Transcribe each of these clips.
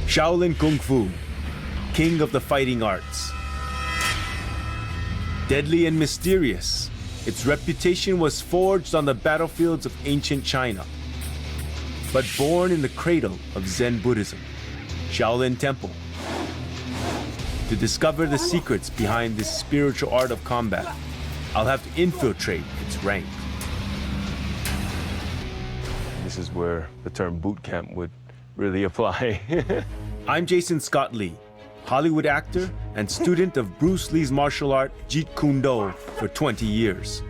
Shaolin Kung Fu, king of the fighting arts. Deadly and mysterious, its reputation was forged on the battlefields of ancient China. But born in the cradle of Zen Buddhism, Shaolin Temple. To discover the secrets behind this spiritual art of combat, I'll have to infiltrate its ranks. This is where the term boot camp would really apply. I'm Jason Scott Lee, Hollywood actor and student of Bruce Lee's martial art Jeet Kune Do for 20 years.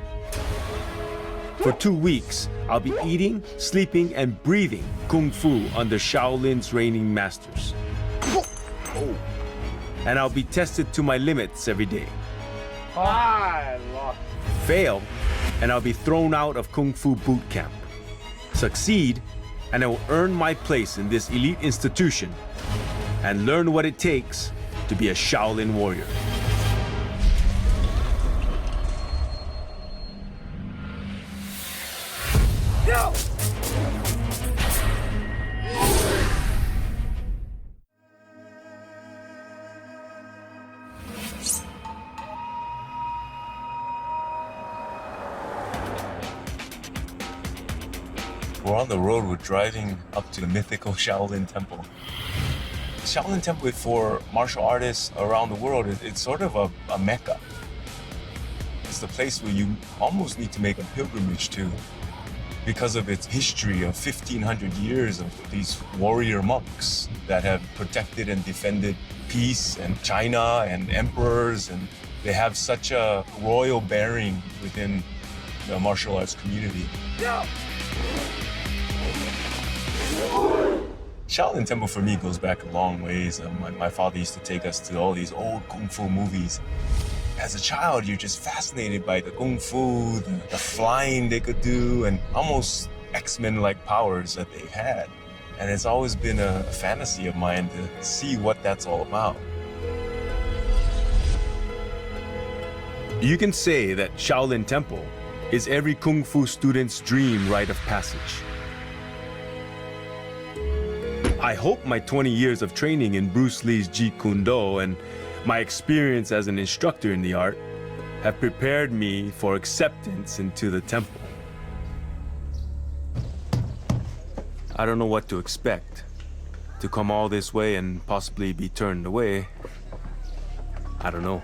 For 2 weeks, I'll be eating, sleeping, and breathing Kung Fu under Shaolin's reigning masters. And I'll be tested to my limits every day. Fail, and I'll be thrown out of Kung Fu boot camp. Succeed, and I will earn my place in this elite institution and learn what it takes to be a Shaolin warrior. Go! We're on the road, we're driving up to the mythical Shaolin Temple. Shaolin Temple for martial artists around the world, it's sort of a mecca. It's the place where you almost need to make a pilgrimage to because of its history of 1,500 years of these warrior monks that have protected and defended peace and China and emperors, and they have such a royal bearing within the martial arts community. Go! Shaolin Temple for me goes back a long ways. My father used to take us to all these old Kung Fu movies. As a child, you're just fascinated by the Kung Fu, the flying they could do, and almost X-Men-like powers that they've had. And it's always been a fantasy of mine to see what that's all about. You can say that Shaolin Temple is every Kung Fu student's dream rite of passage. I hope my 20 years of training in Bruce Lee's Jeet Kune Do and my experience as an instructor in the art have prepared me for acceptance into the temple. I don't know what to expect. To come all this way and possibly be turned away, I don't know.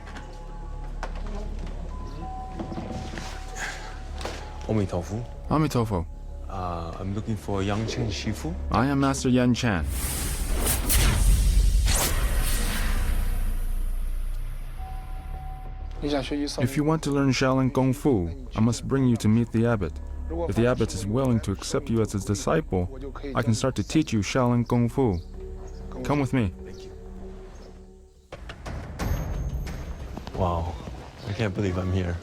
Omitofu. Amitofu. I'm looking for Yang Chen Shifu. I am Master Yan Chan. If you want to learn Shaolin Kung Fu, I must bring you to meet the abbot. If the abbot is willing to accept you as his disciple, I can start to teach you Shaolin Kung Fu. Come with me. Wow, I can't believe I'm here.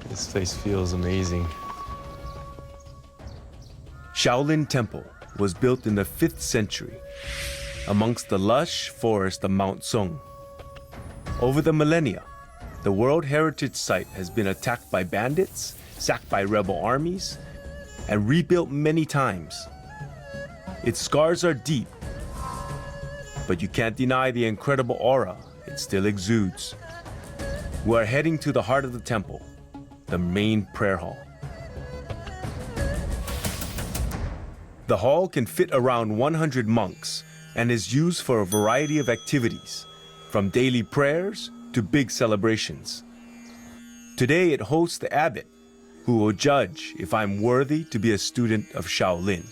This place feels amazing. Shaolin Temple was built in the 5th century amongst the lush forest of Mount Song. Over the millennia, the World Heritage Site has been attacked by bandits, sacked by rebel armies, and rebuilt many times. Its scars are deep, but you can't deny the incredible aura it still exudes. We are heading to the heart of the temple, the main prayer hall. The hall can fit around 100 monks and is used for a variety of activities, from daily prayers to big celebrations. Today it hosts the abbot, who will judge if I'm worthy to be a student of Shaolin.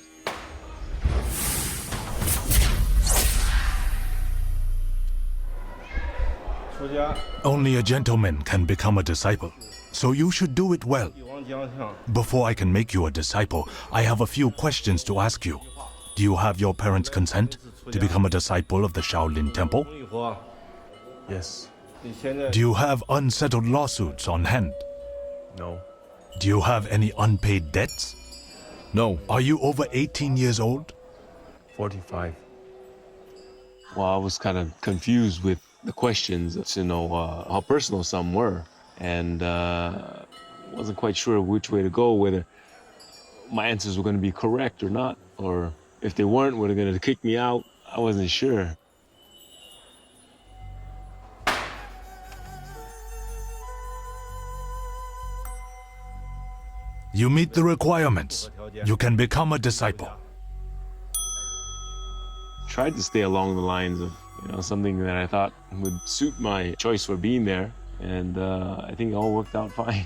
Only a gentleman can become a disciple, so you should do it well. Before I can make you a disciple, I have a few questions to ask you. Do you have your parents' consent to become a disciple of the Shaolin Temple? Yes. Do you have unsettled lawsuits on hand? No. Do you have any unpaid debts? No. Are you over 18 years old? 45. Well, I was kind of confused with the questions, to know how personal some were, and wasn't quite sure which way to go, whether my answers were going to be correct or not, or if they weren't, were they going to kick me out. I wasn't sure. You meet the requirements. You can become a disciple. Tried to stay along the lines of something that I thought would suit my choice for being there, and I think it all worked out fine.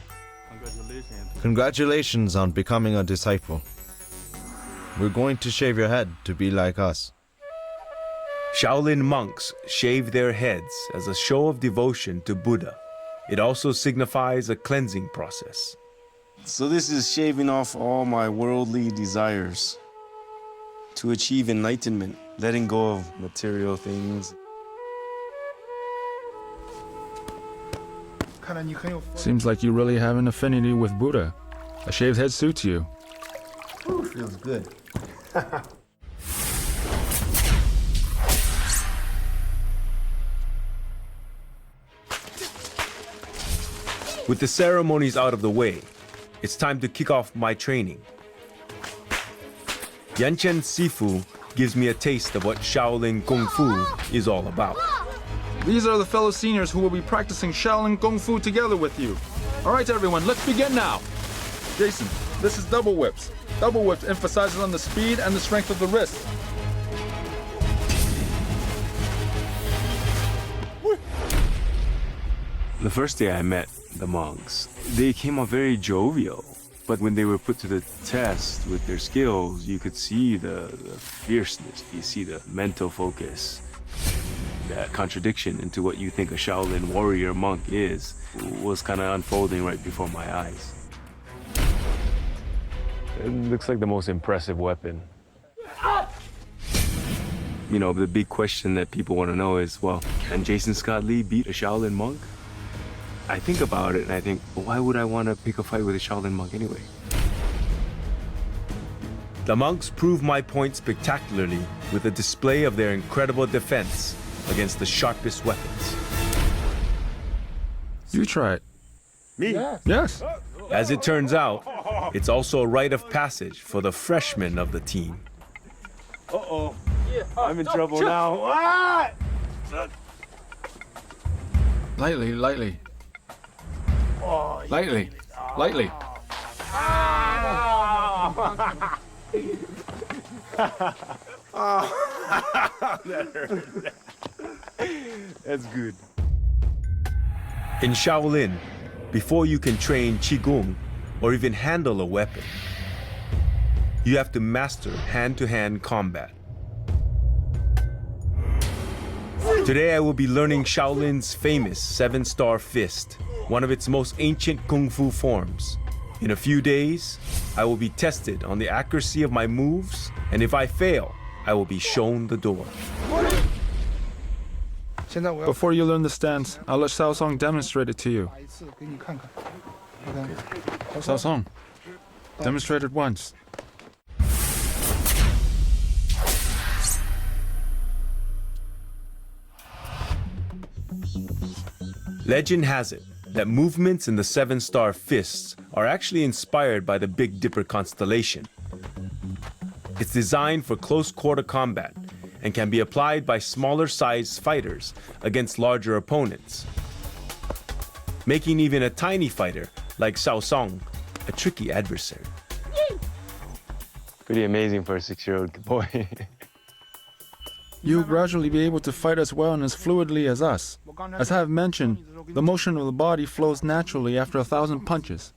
Congratulations on becoming a disciple. We're going to shave your head to be like us. Shaolin monks shave their heads as a show of devotion to Buddha. It also signifies a cleansing process. So this is shaving off all my worldly desires to achieve enlightenment, letting go of material things. Seems like you really have an affinity with Buddha. A shaved head suits you. Feels good. With the ceremonies out of the way, it's time to kick off my training. Yanchen Sifu gives me a taste of what Shaolin Kung Fu is all about. These are the fellow seniors who will be practicing Shaolin Kung Fu together with you. All right, everyone, let's begin now. Jason, this is double whips. Double whips emphasizes on the speed and the strength of the wrist. The first day I met the monks, they came off very jovial. But when they were put to the test with their skills, you could see the fierceness, you see the mental focus. That contradiction into what you think a Shaolin warrior monk is was kind of unfolding right before my eyes. It looks like the most impressive weapon. The big question that people want to know is, well, can Jason Scott Lee beat a Shaolin monk? I think about it and I think, why would I want to pick a fight with a Shaolin monk anyway? The monks prove my point spectacularly with a display of their incredible defense against the sharpest weapons. You try it. Me? Yes. As it turns out, it's also a rite of passage for the freshmen of the team. Uh-oh. I'm in trouble now. Ah! Lightly, lightly. Lightly, lightly. That's good. In Shaolin, before you can train Qigong or even handle a weapon, you have to master hand-to-hand combat. Today I will be learning Shaolin's famous 7-star fist, one of its most ancient kung fu forms. In a few days, I will be tested on the accuracy of my moves, and if I fail, I will be shown the door. Before you learn the stance, I'll let Xiao Song demonstrate it to you. Xiao Song, demonstrate it once. Legend has it that movements in the 7-star fists are actually inspired by the Big Dipper constellation. It's designed for close quarter combat and can be applied by smaller sized fighters against larger opponents, making even a tiny fighter like Xiao Song a tricky adversary. Pretty amazing for a 6-year-old boy. You'll gradually be able to fight as well and as fluidly as us. As I have mentioned, the motion of the body flows naturally after 1,000 punches.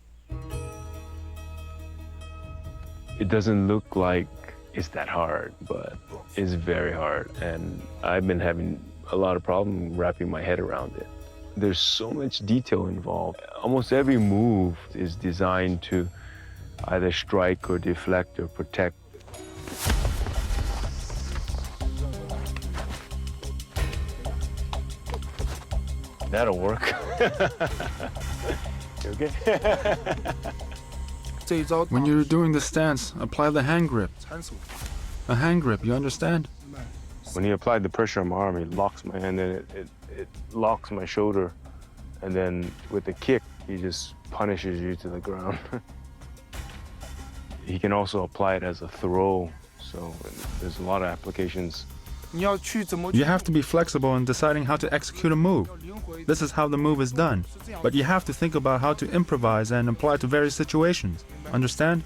It doesn't look like it's that hard, but it's very hard. And I've been having a lot of problem wrapping my head around it. There's so much detail involved. Almost every move is designed to either strike or deflect or protect. That'll work. You okay? When you're doing the stance, apply the hand grip. A hand grip, you understand? When he applied the pressure on my arm, he locks my hand, and it locks my shoulder. And then with the kick, he just punishes you to the ground. He can also apply it as a throw. So there's a lot of applications You have to be flexible in deciding how to execute a move. This is how the move is done. But you have to think about how to improvise and apply to various situations. Understand?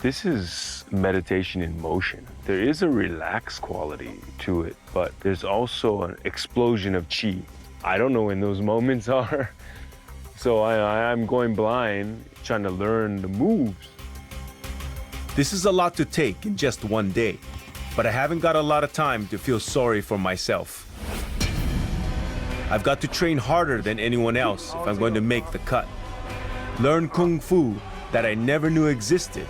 This is meditation in motion. There is a relaxed quality to it, but there's also an explosion of chi. I don't know when those moments are. So I'm going blind, trying to learn the moves. This is a lot to take in just one day, but I haven't got a lot of time to feel sorry for myself. I've got to train harder than anyone else if I'm going to make the cut. Learn Kung Fu that I never knew existed,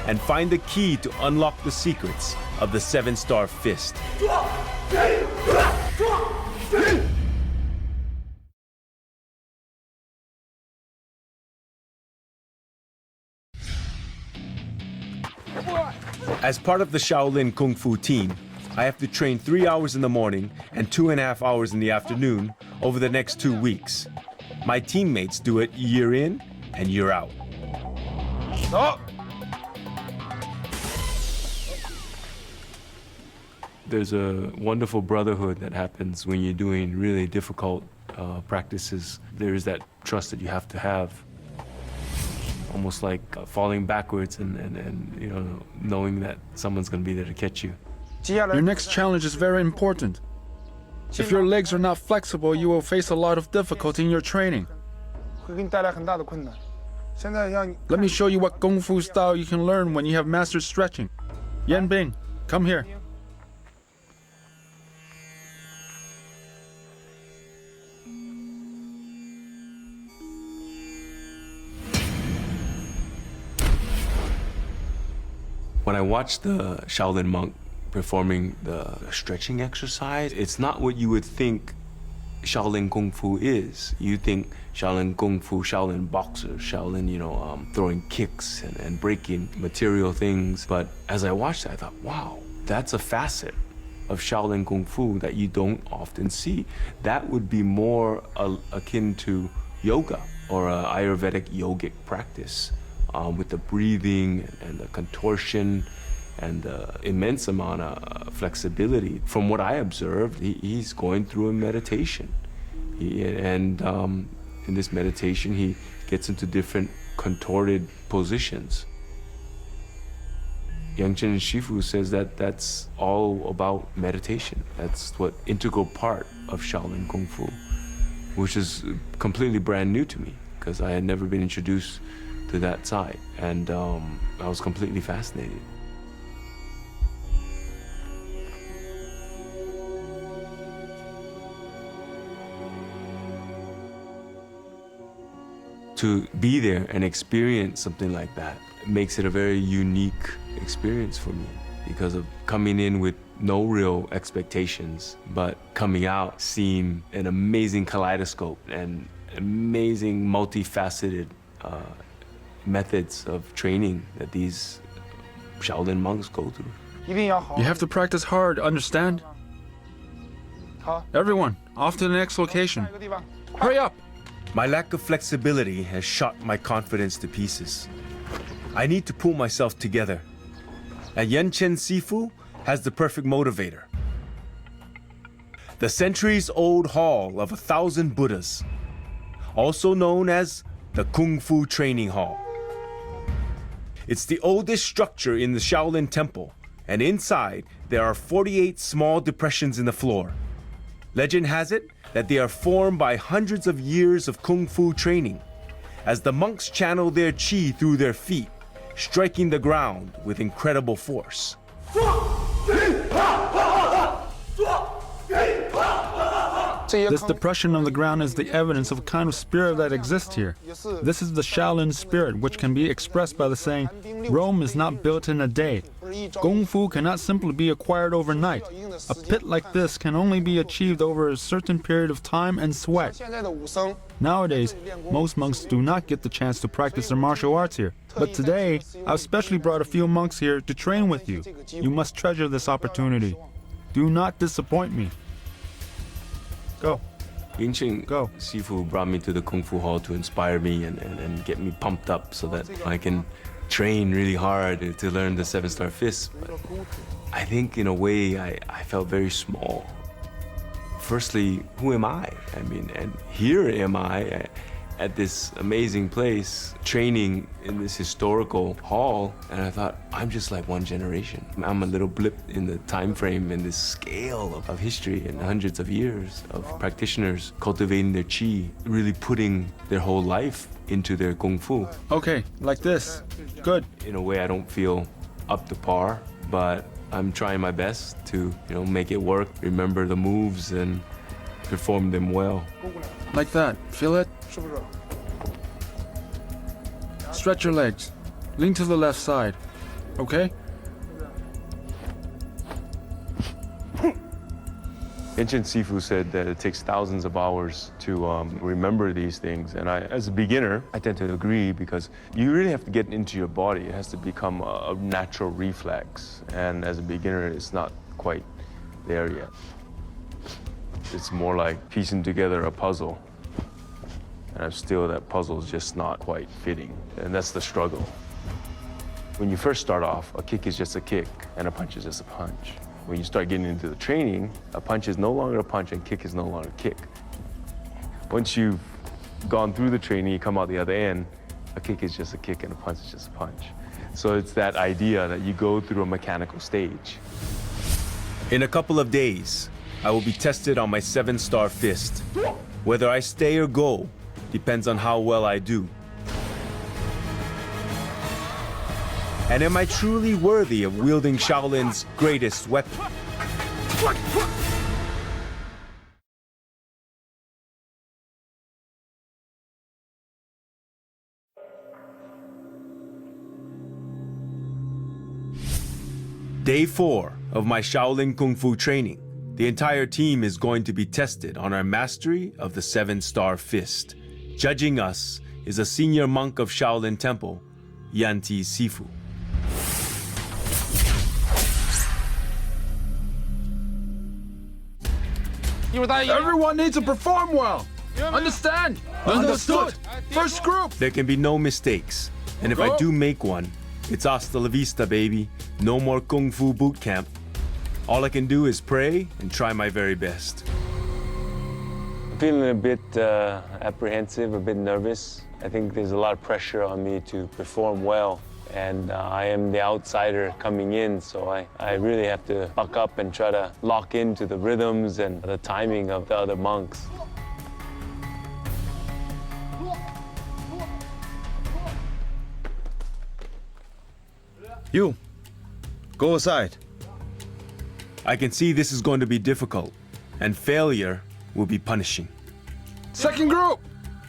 and find the key to unlock the secrets of the 7-star fist. As part of the Shaolin Kung Fu team, I have to train 3 hours in the morning and 2.5 hours in the afternoon over the next 2 weeks. My teammates do it year in and year out. There's a wonderful brotherhood that happens when you're doing really difficult practices. There's that trust that you have to have. Almost like falling backwards and you know, knowing that someone's going to be there to catch you. Your next challenge is very important. If your legs are not flexible, you will face a lot of difficulty in your training. Let me show you what Kung Fu style you can learn when you have mastered stretching. Yan Bing, come here. When I watch the Shaolin monk performing the stretching exercise, it's not what you would think Shaolin Kung Fu is. You think Shaolin Kung Fu, Shaolin boxer, Shaolin, throwing kicks and breaking material things. But as I watched that, I thought, wow, that's a facet of Shaolin Kung Fu that you don't often see. That would be more akin to yoga or a Ayurvedic yogic practice. With the breathing and the contortion and the immense amount of flexibility. From what I observed, he's going through a meditation. In this meditation, he gets into different contorted positions. Yang Chen Shifu says that that's all about meditation. That's what integral part of Shaolin Kung Fu, which is completely brand new to me because I had never been introduced to that side, and I was completely fascinated. To be there and experience something like that makes it a very unique experience for me because of coming in with no real expectations, but coming out seeing an amazing kaleidoscope and amazing multifaceted methods of training that these Shaolin monks go through. You have to practice hard, understand? Everyone, off to the next location. Hurry up! My lack of flexibility has shot my confidence to pieces. I need to pull myself together. And Yan Chen Sifu has the perfect motivator. The centuries-old Hall of 1,000 Buddhas, also known as the Kung Fu Training Hall. It's the oldest structure in the Shaolin Temple, and inside there are 48 small depressions in the floor. Legend has it that they are formed by hundreds of years of Kung Fu training, as the monks channel their chi through their feet, striking the ground with incredible force. This depression on the ground is the evidence of a kind of spirit that exists here. This is the Shaolin spirit, which can be expressed by the saying, Rome is not built in a day. Kung Fu cannot simply be acquired overnight. A pit like this can only be achieved over a certain period of time and sweat. Nowadays, most monks do not get the chance to practice their martial arts here. But today, I've specially brought a few monks here to train with you. You must treasure this opportunity. Do not disappoint me. Go. Yang Chen Go. Sifu brought me to the Kung Fu Hall to inspire me and get me pumped up so that I can train really hard to learn the 7-star fist. But I think in a way I felt very small. Firstly, who am I? I mean, and here am I at this amazing place, training in this historical hall, and I thought, I'm just like one generation. I'm a little blip in the time frame, in this scale of history and hundreds of years of practitioners cultivating their chi, really putting their whole life into their kung fu. Okay, like this. Good. In a way, I don't feel up to par, but I'm trying my best to, make it work, remember the moves, and perform them well. Like that. Feel it? Stretch your legs. Lean to the left side. Okay? Ancient Sifu said that it takes thousands of hours to remember these things. And as a beginner, I tend to agree because you really have to get into your body. It has to become a natural reflex. And as a beginner, it's not quite there yet. It's more like piecing together a puzzle. And that puzzle is just not quite fitting. And that's the struggle. When you first start off, a kick is just a kick and a punch is just a punch. When you start getting into the training, a punch is no longer a punch and kick is no longer a kick. Once you've gone through the training, you come out the other end, a kick is just a kick and a punch is just a punch. So it's that idea that you go through a mechanical stage. In a couple of days, I will be tested on my 7-star fist. Whether I stay or go depends on how well I do. And am I truly worthy of wielding Shaolin's greatest weapon? Day 4 of my Shaolin Kung Fu training. The entire team is going to be tested on our mastery of the 7-star fist. Judging us is a senior monk of Shaolin Temple, Yanti Sifu. Everyone needs to perform well. Understand? Understood. First group. There can be no mistakes. And if I do make one, it's hasta la vista, baby. No more Kung Fu boot camp. All I can do is pray and try my very best. I'm feeling a bit apprehensive, a bit nervous. I think there's a lot of pressure on me to perform well. And I am the outsider coming in, so I really have to buck up and try to lock into the rhythms and the timing of the other monks. You, go aside. I can see this is going to be difficult, and failure will be punishing. Second group.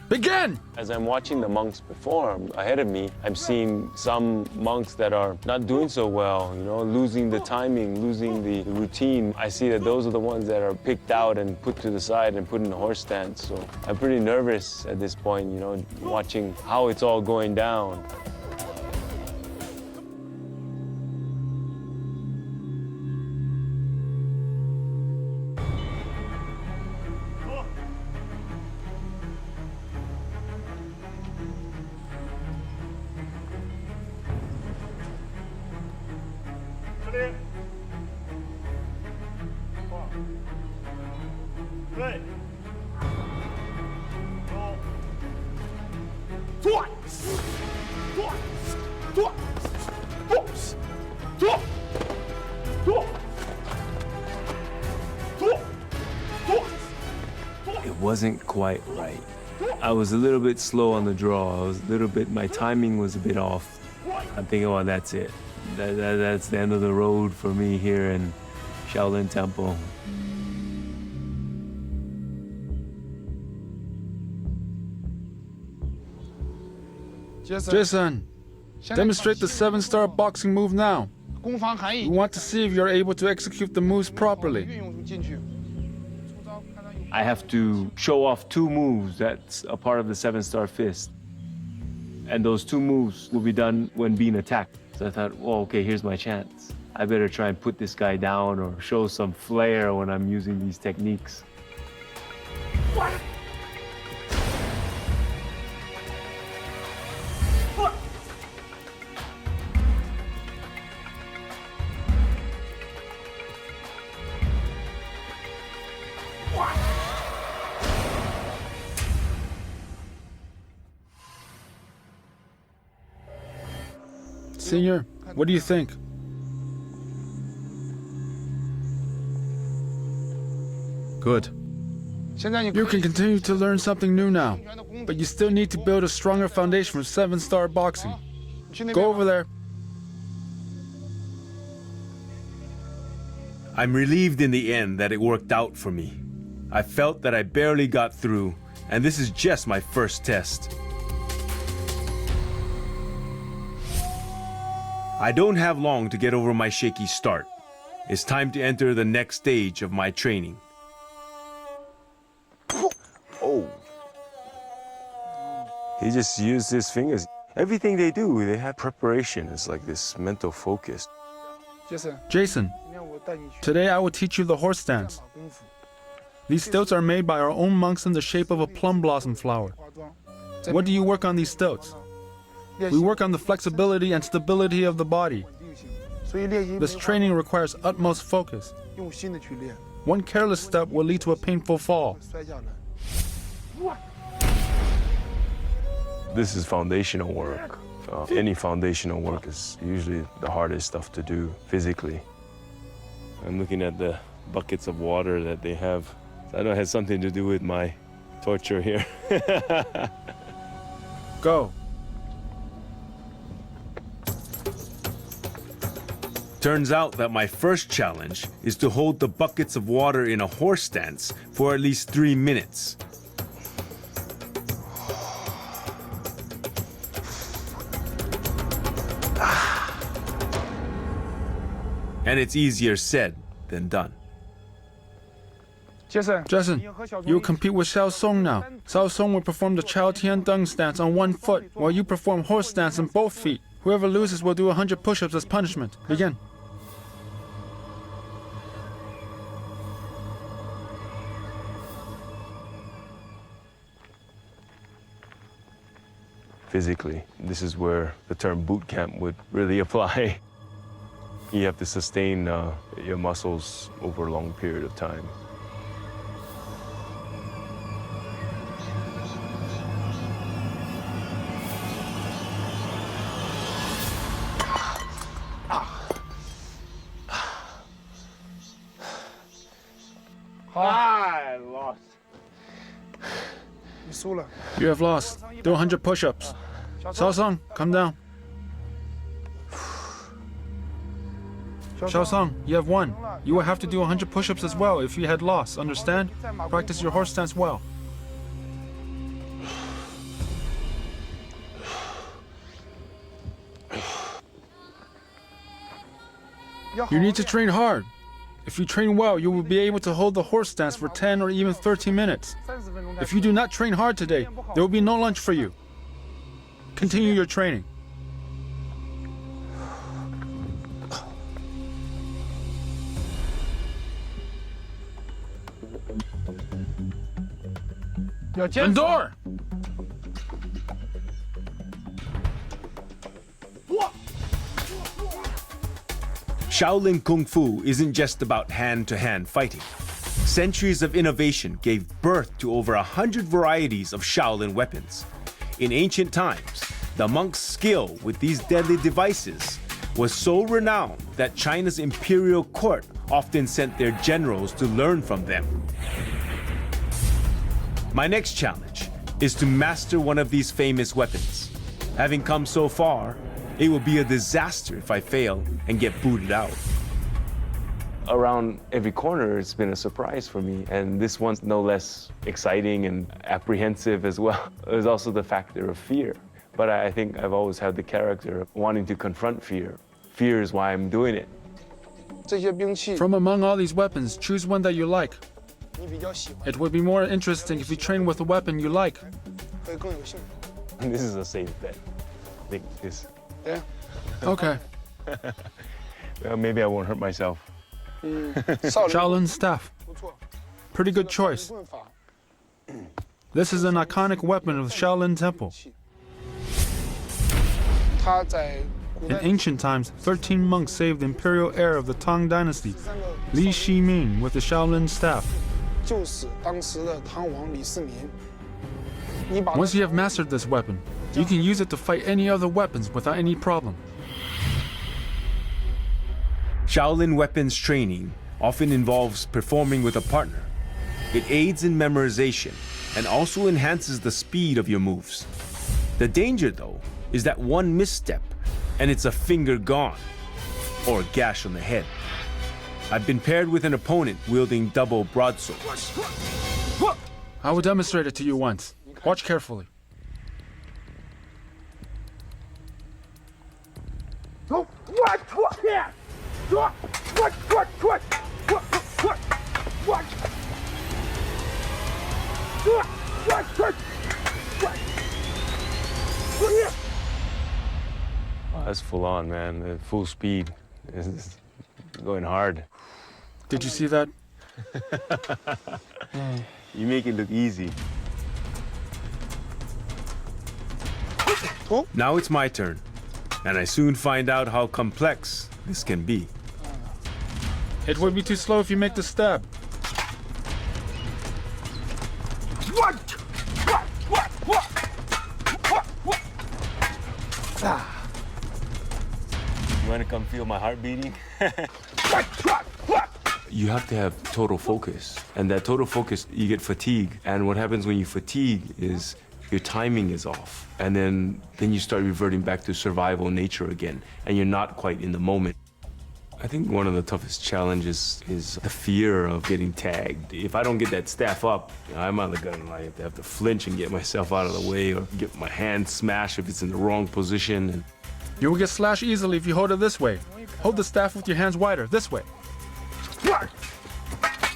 Begin! As I'm watching the monks perform ahead of me, I'm seeing some monks that are not doing so well, losing the timing, losing the routine. I see that those are the ones that are picked out and put to the side and put in the horse stance. So I'm pretty nervous at this point, watching how it's all going down. It wasn't quite right. I was a little bit slow on the draw. My timing was a bit off. I'm thinking, oh, that's it. That's the end of the road for me here in Shaolin Temple. Jason, demonstrate the 7-star boxing move now. We want to see if you're able to execute the moves properly. I have to show off 2 moves that's a part of the 7-star fist. And those 2 moves will be done when being attacked. So I thought, well, okay, here's my chance. I better try and put this guy down or show some flair when I'm using these techniques. Senior, what do you think? Good. You can continue to learn something new now, but you still need to build a stronger foundation for 7-star boxing. Go over there. I'm relieved in the end that it worked out for me. I felt that I barely got through, and this is just my first test. I don't have long to get over my shaky start. It's time to enter the next stage of my training. Oh. He just used his fingers. Everything they do, they have preparation. It's like this mental focus. Jason, today I will teach you the horse stance. These stilts are made by our own monks in the shape of a plum blossom flower. What do you work on these stilts? We work on the flexibility and stability of the body. This training requires utmost focus. One careless step will lead to a painful fall. This is foundational work. Any foundational work is usually the hardest stuff to do physically. I'm looking at the buckets of water that they have. I know it has something to do with my torture here. Go. Turns out that my first challenge is to hold the buckets of water in a horse stance for at least 3 minutes. And it's easier said than done. Jason, you will compete with Xiao Song now. Xiao Song will perform the Chao Tian Deng stance on one foot, while you perform horse stance on both feet. Whoever loses will do 100 push-ups as punishment. Begin. Physically, this is where the term boot camp would really apply. You have to sustain your muscles over a long period of time. I lost. You have lost. Do 100 push-ups. Xiao Song, come down. Xiao Song, you have won. You will have to do 100 push-ups as well if you had lost, understand? Practice your horse stance well. You need to train hard. If you train well, you will be able to hold the horse stance for 10 or even 30 minutes. If you do not train hard today, there will be no lunch for you. Continue your training. Endure! Shaolin Kung Fu isn't just about hand-to-hand fighting. Centuries of innovation gave birth to over 100 varieties of Shaolin weapons. In ancient times, the monks' skill with these deadly devices was so renowned that China's imperial court often sent their generals to learn from them. My next challenge is to master one of these famous weapons. Having come so far, it will be a disaster if I fail and get booted out. Around every corner, it's been a surprise for me, and this one's no less exciting and apprehensive as well. There's also the factor of fear, but I think I've always had the character of wanting to confront fear. Fear is why I'm doing it. From among all these weapons, choose one that you like. It would be more interesting if you train with a weapon you like. This is a safe bet. I think this. Okay. Well, maybe I won't hurt myself. Shaolin staff. Pretty good choice. This is an iconic weapon of the Shaolin Temple. In ancient times, 13 monks saved the imperial heir of the Tang Dynasty, Li Shiming, with the Shaolin staff. Once you have mastered this weapon, you can use it to fight any other weapons without any problem. Shaolin weapons training often involves performing with a partner. It aids in memorization and also enhances the speed of your moves. The danger, though, is that one misstep and it's a finger gone or a gash on the head. I've been paired with an opponent wielding double broadsword. I will demonstrate it to you once. Watch carefully. Oh, that's full on, man. Full speed. It's going hard. Did you see that? You make it look easy. Now it's my turn, and I soon find out how complex this can be. It would be too slow if you make the stab. You want to come feel my heart beating? You have to have total focus, and that total focus, you get fatigue. And what happens when you fatigue is your timing is off, and then you start reverting back to survival nature again, and you're not quite in the moment. I think one of the toughest challenges is the fear of getting tagged. If I don't get that staff up, I'm either gonna have to flinch and get myself out of the way, or get my hand smashed if it's in the wrong position. And You will get slashed easily if you hold it this way. Hold the staff with your hands wider, this way.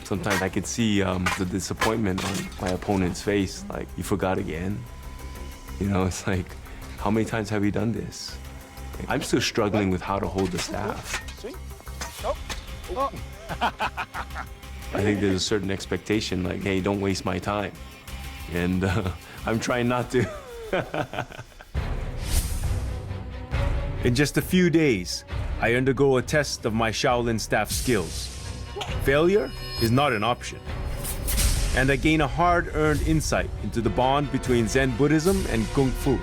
sometimes I could see the disappointment on my opponent's face, like, you forgot again. You know, it's like, how many times have you done this? I'm still struggling with how to hold the staff. I think there's a certain expectation, like, hey, don't waste my time. And I'm trying not to. In just a few days, I undergo a test of my Shaolin staff skills. Failure is not an option. And I gain a hard-earned insight into the bond between Zen Buddhism and Kung Fu.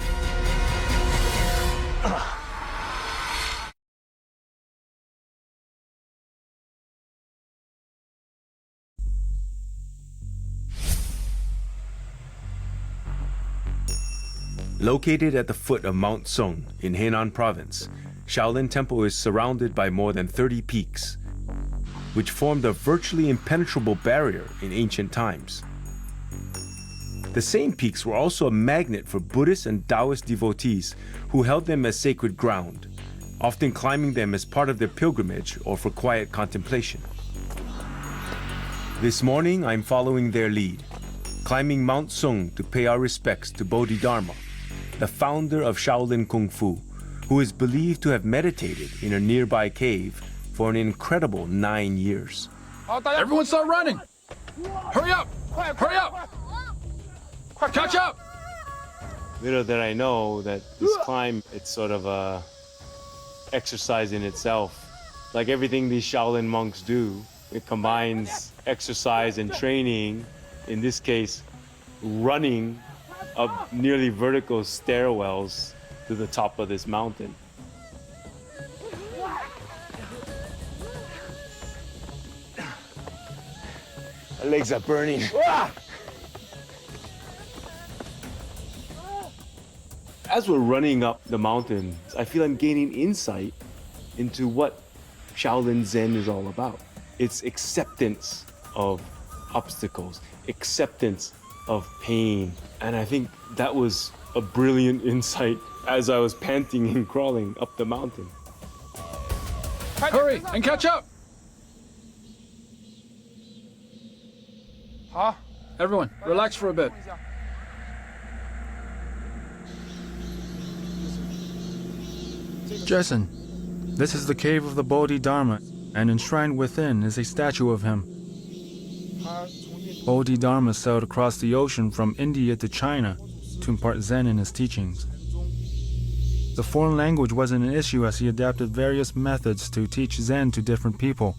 Located at the foot of Mount Sung in Henan Province, Shaolin Temple is surrounded by more than 30 peaks, which formed a virtually impenetrable barrier in ancient times. The same peaks were also a magnet for Buddhist and Taoist devotees who held them as sacred ground, often climbing them as part of their pilgrimage or for quiet contemplation. This morning, I'm following their lead, climbing Mount Sung to pay our respects to Bodhidharma, the founder of Shaolin Kung Fu, who is believed to have meditated in a nearby cave for an incredible 9 years. Everyone start running! Hurry up! Hurry up! Catch up! Little did I know that this climb, it's sort of a exercise in itself. Like everything these Shaolin monks do, it combines exercise and training, in this case, running up nearly vertical stairwells to the top of this mountain. My legs are burning. As we're running up the mountain, I feel I'm gaining insight into what Shaolin Zen is all about. It's acceptance of obstacles, acceptance of pain. And I think that was a brilliant insight as I was panting and crawling up the mountain. Hurry and catch up! Everyone, relax for a bit. Jason, this is the cave of the Bodhidharma, and enshrined within is a statue of him. Bodhidharma sailed across the ocean from India to China to impart Zen in his teachings. The foreign language wasn't an issue as he adapted various methods to teach Zen to different people.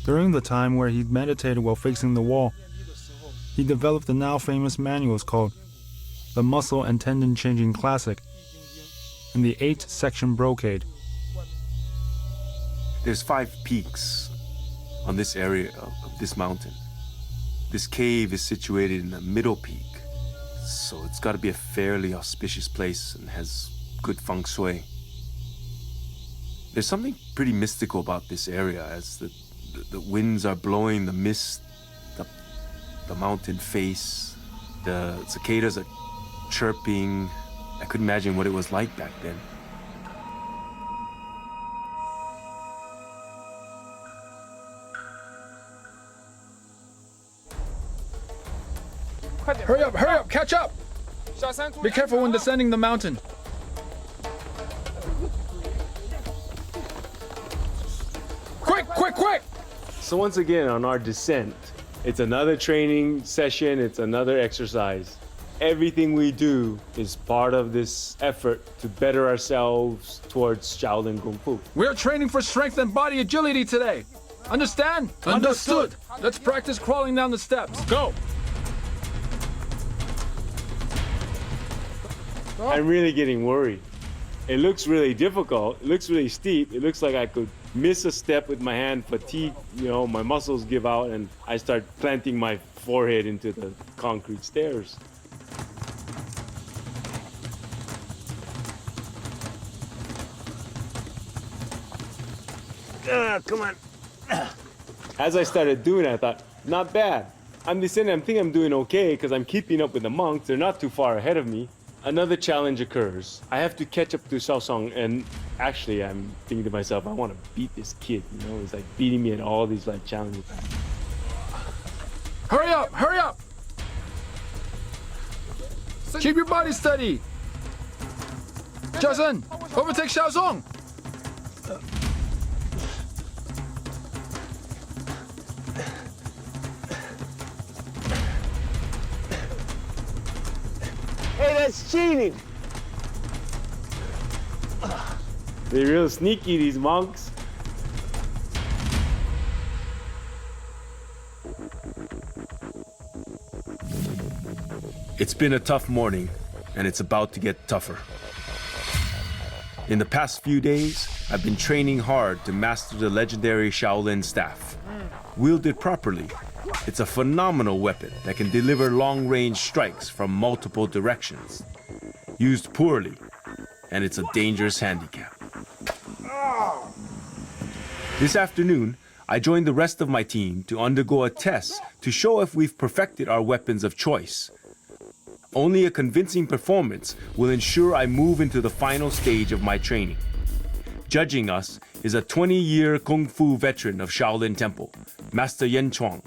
During the time where he meditated while facing the wall, he developed the now famous manuals called the Muscle and Tendon Changing Classic and the 8-section Brocade. There's 5 peaks on this area of this mountain. This cave is situated in the middle peak, so it's got to be a fairly auspicious place and has good feng shui. There's something pretty mystical about this area as the winds are blowing the mist up the mountain face. The cicadas are chirping. I couldn't imagine what it was like back then. Hurry up, catch up! Be careful when descending the mountain. Quick! So once again, on our descent, it's another training session, it's another exercise. Everything we do is part of this effort to better ourselves towards Shaolin Kung Fu. We're training for strength and body agility today. Understand? Understood. Let's practice crawling down the steps. Go! I'm really getting worried. It looks really difficult, it looks really steep, it looks like I could miss a step with my hand, fatigue, my muscles give out, and I start planting my forehead into the concrete stairs. Come on. As I started doing it, I thought, not bad. I'm descending, I think I'm doing okay because I'm keeping up with the monks. They're not too far ahead of me. Another challenge occurs. I have to catch up to Xiaosong, and actually I'm thinking to myself, I want to beat this kid, He's like beating me at all these like challenges. Hurry up! Keep your body steady! Jason, overtake Xiaosong! Hey, that's cheating! They're real sneaky, these monks. It's been a tough morning, and it's about to get tougher. In the past few days, I've been training hard to master the legendary Shaolin staff. Wielded properly, it's a phenomenal weapon that can deliver long-range strikes from multiple directions. Used poorly, and it's a dangerous handicap. This afternoon, I joined the rest of my team to undergo a test to show if we've perfected our weapons of choice. Only a convincing performance will ensure I move into the final stage of my training. Judging us is a 20-year Kung Fu veteran of Shaolin Temple, Master Yan Chuang.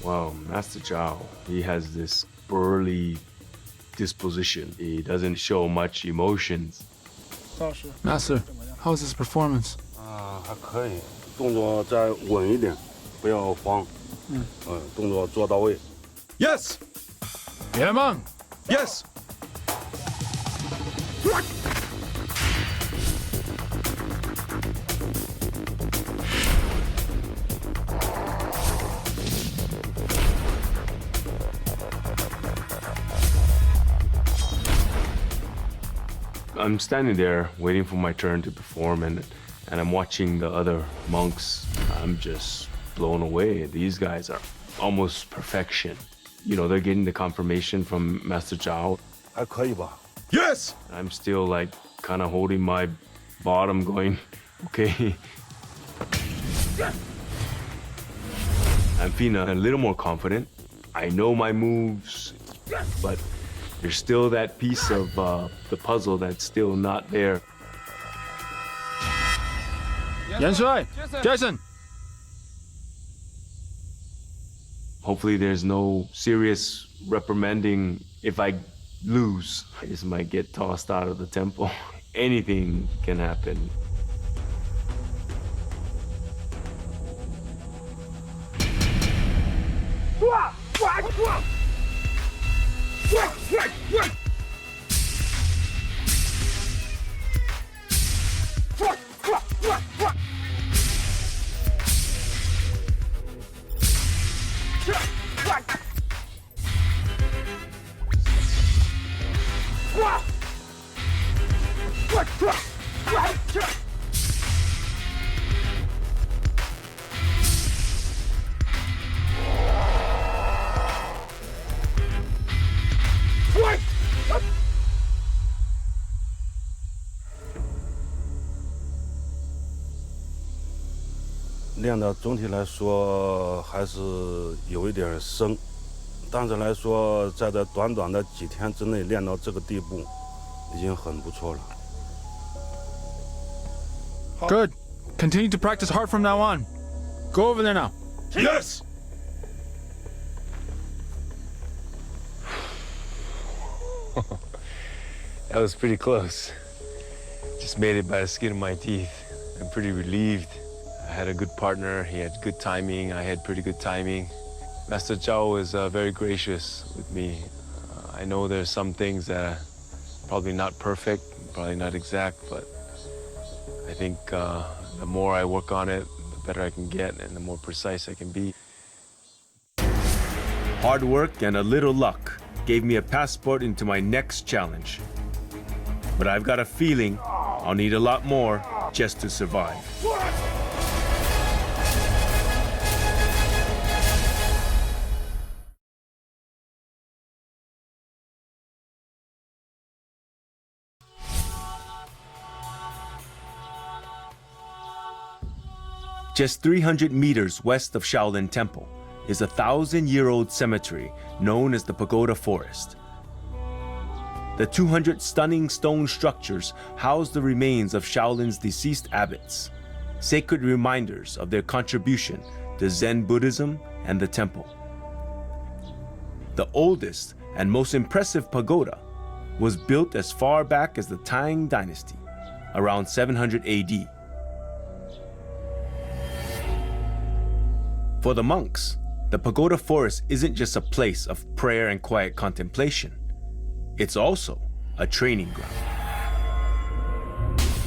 Wow, Master Zhao, he has this burly disposition. He doesn't show much emotions. Master, how's his performance? 还可以，动作再稳一点，不要慌。动作做到位。 Yes! Yamang! Yes! I'm standing there waiting for my turn to perform, and I'm watching the other monks. I'm just blown away. These guys are almost perfection. They're getting the confirmation from Master Zhao. 还可以吧？ Yes! I'm still like kind of holding my bottom going, okay. I'm feeling a little more confident. I know my moves, but there's still that piece of the puzzle that's still not there. Yan Shui! Jason! Hopefully there's no serious reprimanding if I lose. I just might get tossed out of the temple. Anything can happen. 练的总体来说还是有一点生，但是来说，在这短短的几天之内练到这个地步，已经很不错了。 Good. Continue to practice hard from now on. Go over there now. Yes! That was pretty close. Just made it by the skin of my teeth. I'm pretty relieved. I had a good partner. He had good timing. I had pretty good timing. Master Zhao was very gracious with me. I know there's some things that are probably not perfect, probably not exact, but I think the more I work on it, the better I can get and the more precise I can be. Hard work and a little luck gave me a passport into my next challenge. But I've got a feeling I'll need a lot more just to survive. Just 300 meters west of Shaolin Temple is a 1,000-year-old cemetery known as the Pagoda Forest. The 200 stunning stone structures house the remains of Shaolin's deceased abbots, sacred reminders of their contribution to Zen Buddhism and the temple. The oldest and most impressive pagoda was built as far back as the Tang Dynasty, around 700 AD. For the monks, the Pagoda Forest isn't just a place of prayer and quiet contemplation. It's also a training ground.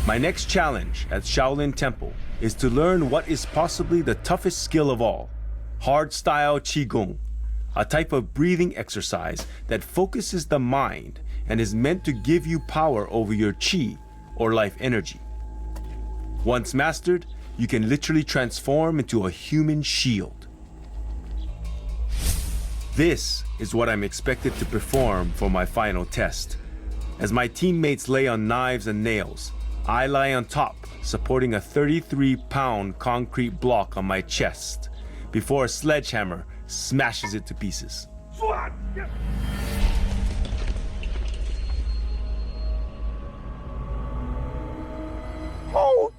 My next challenge at Shaolin Temple is to learn what is possibly the toughest skill of all, hardstyle Qigong, a type of breathing exercise that focuses the mind and is meant to give you power over your Qi or life energy. Once mastered, you can literally transform into a human shield. This is what I'm expected to perform for my final test. As my teammates lay on knives and nails, I lie on top, supporting a 33-pound concrete block on my chest, before a sledgehammer smashes it to pieces. Oh!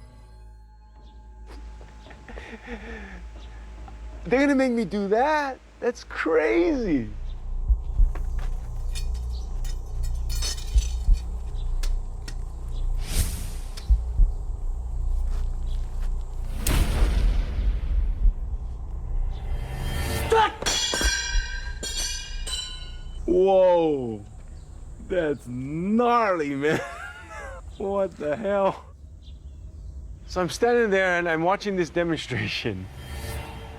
They're gonna make me do that? That's crazy. Whoa, that's gnarly, man. What the hell? So I'm standing there and I'm watching this demonstration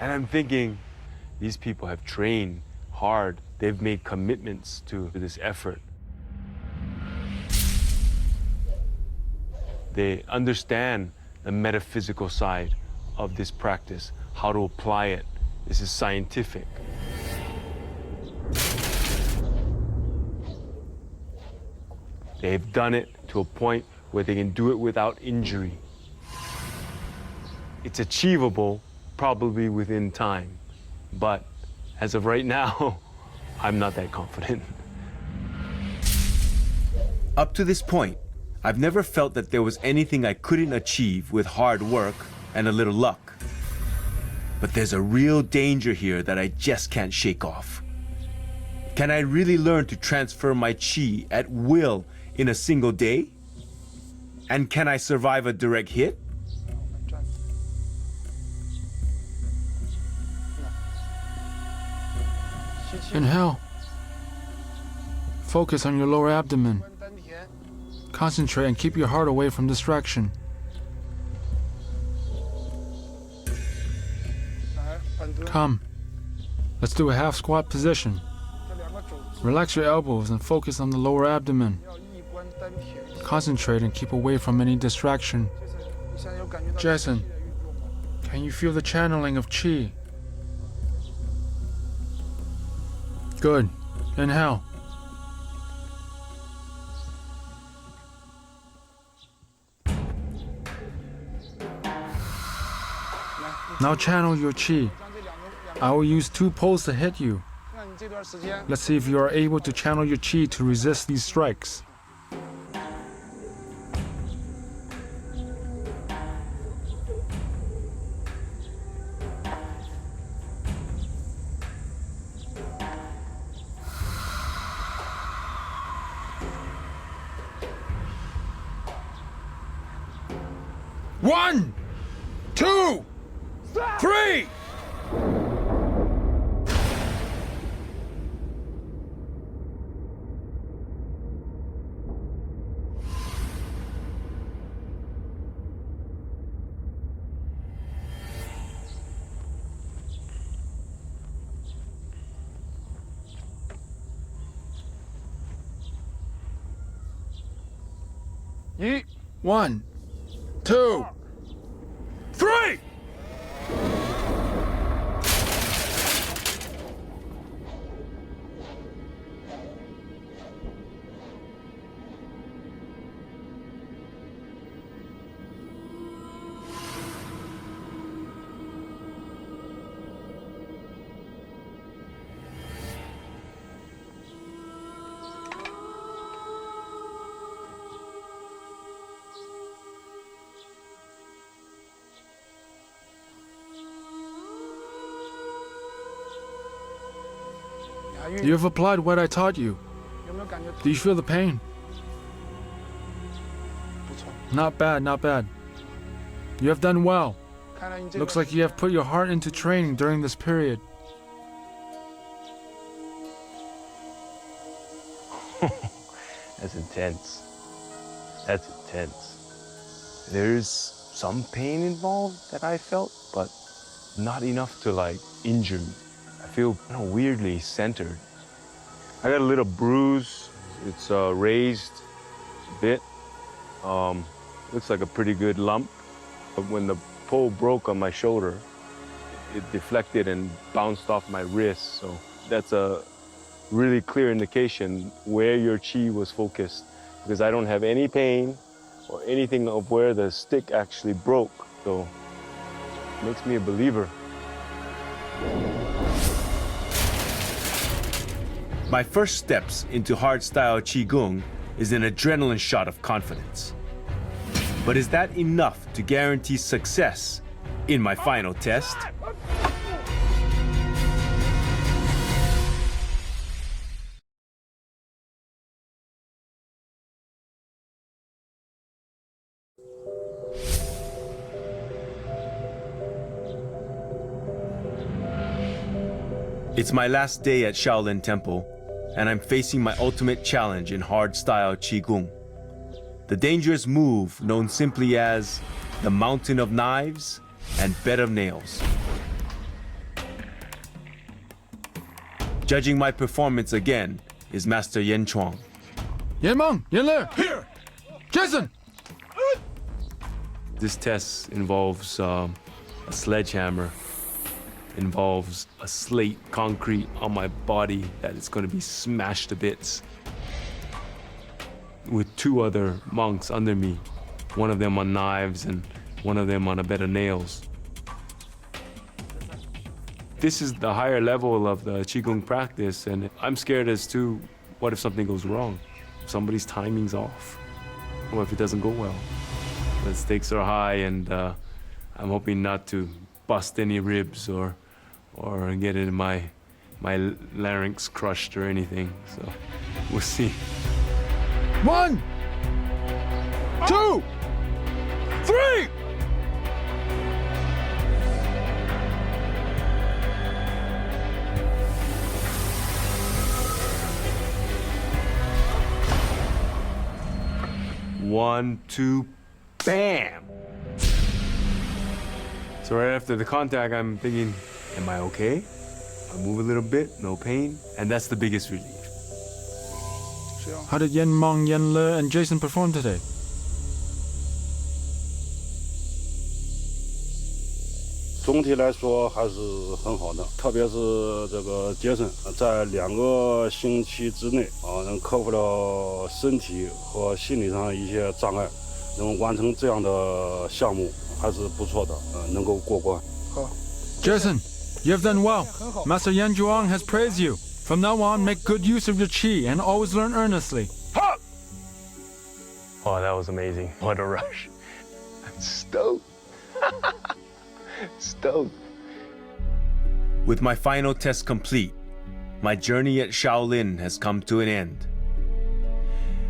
and I'm thinking, these people have trained hard. They've made commitments to this effort. They understand the metaphysical side of this practice, how to apply it. This is scientific. They've done it to a point where they can do it without injury. It's achievable, probably within time. But as of right now, I'm not that confident. Up to this point, I've never felt that there was anything I couldn't achieve with hard work and a little luck. But there's a real danger here that I just can't shake off. Can I really learn to transfer my Qi at will in a single day? And can I survive a direct hit? Inhale. Focus on your lower abdomen. Concentrate and keep your heart away from distraction. Come. Let's do a half squat position. Relax your elbows and focus on the lower abdomen. concentrate and keep away from any distraction. Jason, can you feel the channeling of qi? Good. Inhale. Now channel your qi. I will use 2 poles to hit you. Let's see if you are able to channel your qi to resist these strikes. One, 2, 3! One, 2, 3! You have applied what I taught you. Do you feel the pain? Not bad, not bad. You have done well. Looks like you have put your heart into training during this period. That's intense. That's intense. There's some pain involved that I felt, but not enough to like injure me. I feel weirdly centered. I got a little bruise. It's raised a bit. Looks like a pretty good lump. But when the pole broke on my shoulder, it deflected and bounced off my wrist. So that's a really clear indication where your qi was focused, because I don't have any pain or anything of where the stick actually broke. So it makes me a believer. My first steps into hardstyle Qigong is an adrenaline shot of confidence. But is that enough to guarantee success in my final test? It's my last day at Shaolin Temple, and I'm facing my ultimate challenge in hardstyle Qigong. The dangerous move known simply as the Mountain of Knives and Bed of Nails. Judging my performance again is Master Yan Chuang. Yan Meng, Yan Le, here! Jason! This test involves a sledgehammer, involves a slate concrete on my body that is going to be smashed to bits, with 2 other monks under me, one of them on knives and one of them on a bed of nails. This is the higher level of the Qigong practice, and I'm scared as to what if something goes wrong? If somebody's timing's off? What if it doesn't go well? The stakes are high, and I'm hoping not to bust any ribs or get it in my larynx crushed or anything. So we'll see. 1, 2, 3! One, two, bam! So right after the contact, I'm thinking, am I okay? I move a little bit, no pain, and that's the biggest relief. How did Yen Meng, Yen Le, and Jason perform today? "总体来说还是很好的，特别是这个杰森，在2个星期之内能克服了身体和心理上一些障碍，能完成这样的项目还是不错的，能够过关。" Jason, you have done well. Master Yan Zhuang has praised you. From now on, make good use of your qi and always learn earnestly. Oh, that was amazing. What a rush. I'm stoked. Stoked. With my final test complete, my journey at Shaolin has come to an end.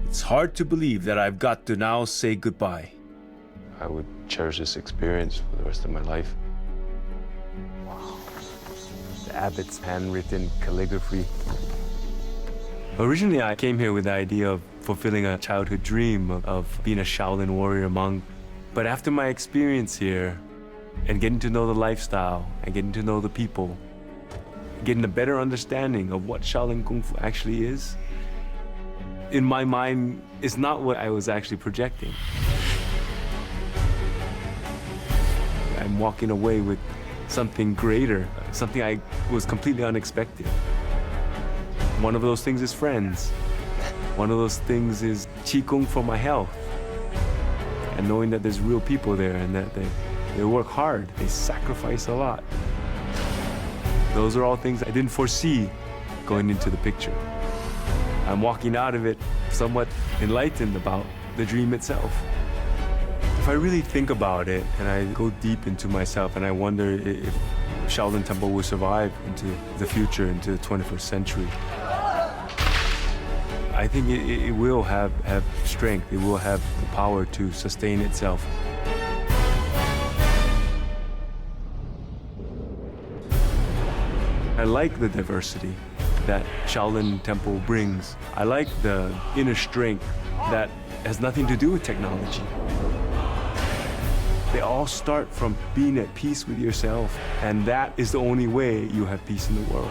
It's hard to believe that I've got to now say goodbye. I would cherish this experience for the rest of my life. Wow. The abbot's handwritten calligraphy. Originally, I came here with the idea of fulfilling a childhood dream of being a Shaolin warrior monk. But after my experience here, and getting to know the lifestyle, and getting to know the people, getting a better understanding of what Shaolin Kung Fu actually is, in my mind, it's not what I was actually projecting. I'm walking away with something greater, something I was completely unexpected. One of those things is friends. One of those things is Qigong for my health. And knowing that there's real people there and that they work hard, they sacrifice a lot. Those are all things I didn't foresee going into the picture. I'm walking out of it somewhat enlightened about the dream itself. If I really think about it and I go deep into myself and I wonder if Shaolin Temple will survive into the future, into the 21st century, I think it will have strength, it will have the power to sustain itself. I like the diversity that Shaolin Temple brings. I like the inner strength that has nothing to do with technology. They all start from being at peace with yourself, and that is the only way you have peace in the world.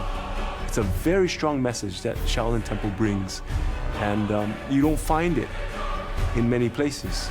It's a very strong message that Shaolin Temple brings, and you don't find it in many places.